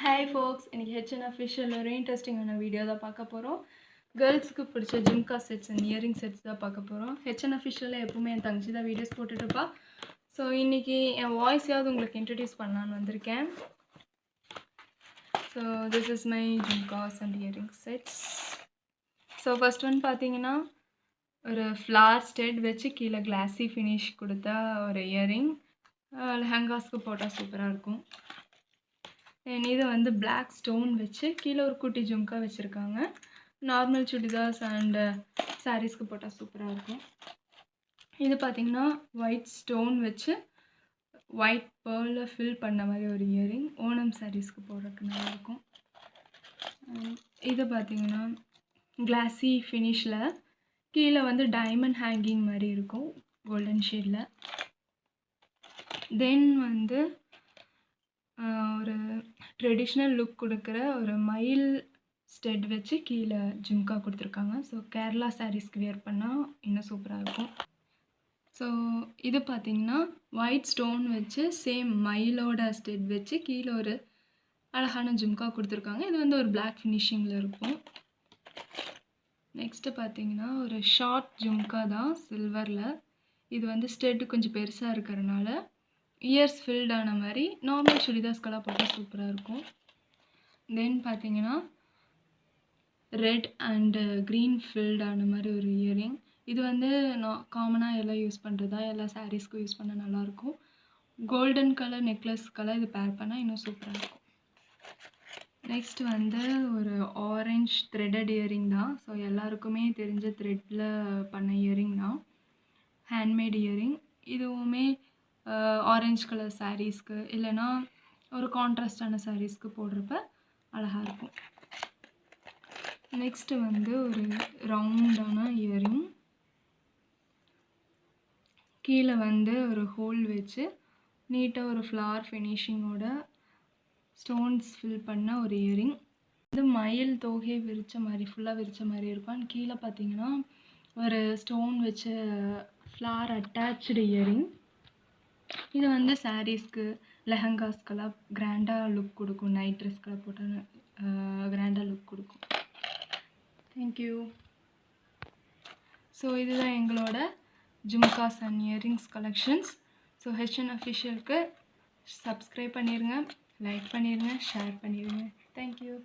Hi folks, இன்னைக்கு HN Official ஒரு இன்ட்ரெஸ்டிங்கான வீடியோ தான் பார்க்க போகிறோம். கேர்ள்ஸுக்கு பிடிச்ச jhumka sets and earring sets தான் பார்க்க போகிறோம். HN Officialல எப்பவுமே என் தங்கச்சி தான் வீடியோஸ் போட்டுட்ருப்பா. ஸோ இன்றைக்கி என் வாய்ஸையாவது உங்களுக்கு இன்ட்ரடியூஸ் பண்ணலான்னு வந்திருக்கேன். So this is my jhumkas and earring sets. So first one பார்த்தீங்கன்னா ஒரு ஃப்ளார் ஸ்டெட் வச்சு கீழே கிளாஸி ஃபினிஷ் கொடுத்தா ஒரு இயரிங். லெஹங்காஸ்க்கு போட்டால் சூப்பராக இருக்கும். இது வந்து பிளாக் ஸ்டோன் வச்சு கீழே ஒரு குட்டி ஜும்கா வச்சுருக்காங்க. நார்மல் சுடிதார்ஸ் அண்ட் சாரீஸ்க்கு போட்டால் சூப்பராக இருக்கும். இது பார்த்திங்கன்னா ஒயிட் ஸ்டோன் வச்சு ஒயிட் பேர்லில் ஃபில் பண்ண மாதிரி ஒரு இயரிங். ஓணம் சாரீஸ்க்கு போடுறதுக்கு நல்லாயிருக்கும். இது பார்த்திங்கன்னா கிளாஸி ஃபினிஷில் கீழே வந்து டைமண்ட் ஹேங்கிங் மாதிரி இருக்கும் கோல்டன் ஷேடில். தென் வந்து ஒரு ட்ரெடிஷ்னல் லுக் கொடுக்குற ஒரு மயில் ஸ்டெட் வச்சு கீழே ஜும்கா கொடுத்துருக்காங்க. ஸோ கேரளா சாரீஸ்க்கு வியர் பண்ணால் இன்னும் சூப்பராக இருக்கும். ஸோ இது பார்த்திங்கன்னா ஒயிட் ஸ்டோன் வச்சு சேம் மயிலோட ஸ்டெட் வச்சு கீழே ஒரு அழகான ஜும்கா கொடுத்துருக்காங்க. இது வந்து ஒரு பிளாக் ஃபினிஷிங்கில் இருக்கும். நெக்ஸ்ட்டு பார்த்திங்கன்னா ஒரு ஷார்ட் ஜும்கா தான் சில்வரில். இது வந்து ஸ்டெட் கொஞ்சம் பெருசாக இருக்கிறனால இயர்ஸ் ஃபில்ட் ஆன மாதிரி நார்மல் சுடிதாஸ்கெல்லாம் போட்டால் சூப்பராக இருக்கும். தென் பார்த்தீங்கன்னா ரெட் அண்டு க்ரீன் ஃபில்ட் ஆன மாதிரி ஒரு இயரிங். இது வந்து நான் காமனாக எல்லாம் யூஸ் பண்ணுறதா எல்லா சாரீஸ்க்கும் யூஸ் பண்ண நல்லாயிருக்கும். கோல்டன் கலர் நெக்லஸ்க்கெல்லாம் இது பேர் பண்ணால் இன்னும் சூப்பராக இருக்கும். நெக்ஸ்ட் வந்து ஒரு ஆரஞ்ச் த்ரெட்டட் இயரிங் தான். ஸோ எல்லாருக்குமே தெரிஞ்ச த்ரெட்டில் பண்ண இயரிங் தான். Handmade earring. இதுவுமே ஆரஞ்ச் கலர் சாரீஸ்க்கு இல்லைன்னா ஒரு கான்ட்ராஸ்டான சாரீஸ்க்கு போடுறப்ப அழகாக இருக்கும். நெக்ஸ்ட்டு வந்து ஒரு ரவுண்டான இயரிங். கீழே வந்து ஒரு ஹோல் வச்சு நீட்டாக ஒரு ஃப்ளார் ஃபினிஷிங்கோட ஸ்டோன்ஸ் ஃபில் பண்ண ஒரு இயரிங். இது மயில் தோகை விரித்த மாதிரி ஃபுல்லாக விரித்த மாதிரி இருக்கும். கீழே பார்த்தீங்கன்னா ஒரு ஸ்டோன் வச்ச ஃப்ளார் அட்டாச்சு இயரிங். இது வந்து சாரீஸ்க்கு லெஹங்காஸ்க்கெல்லாம் கிராண்டாக லுக் கொடுக்கும். நைட் ட்ரெஸ்க்கெல்லாம் போட்டால் கிராண்டாக லுக் கொடுக்கும். தேங்க்யூ. ஸோ இதுதான் எங்களோட jhumkas and earrings collections. So HN Officialக்கு சப்ஸ்கிரைப் பண்ணிடுங்க, லைக் பண்ணிடுங்க, ஷேர் பண்ணிடுங்க. தேங்க்யூ.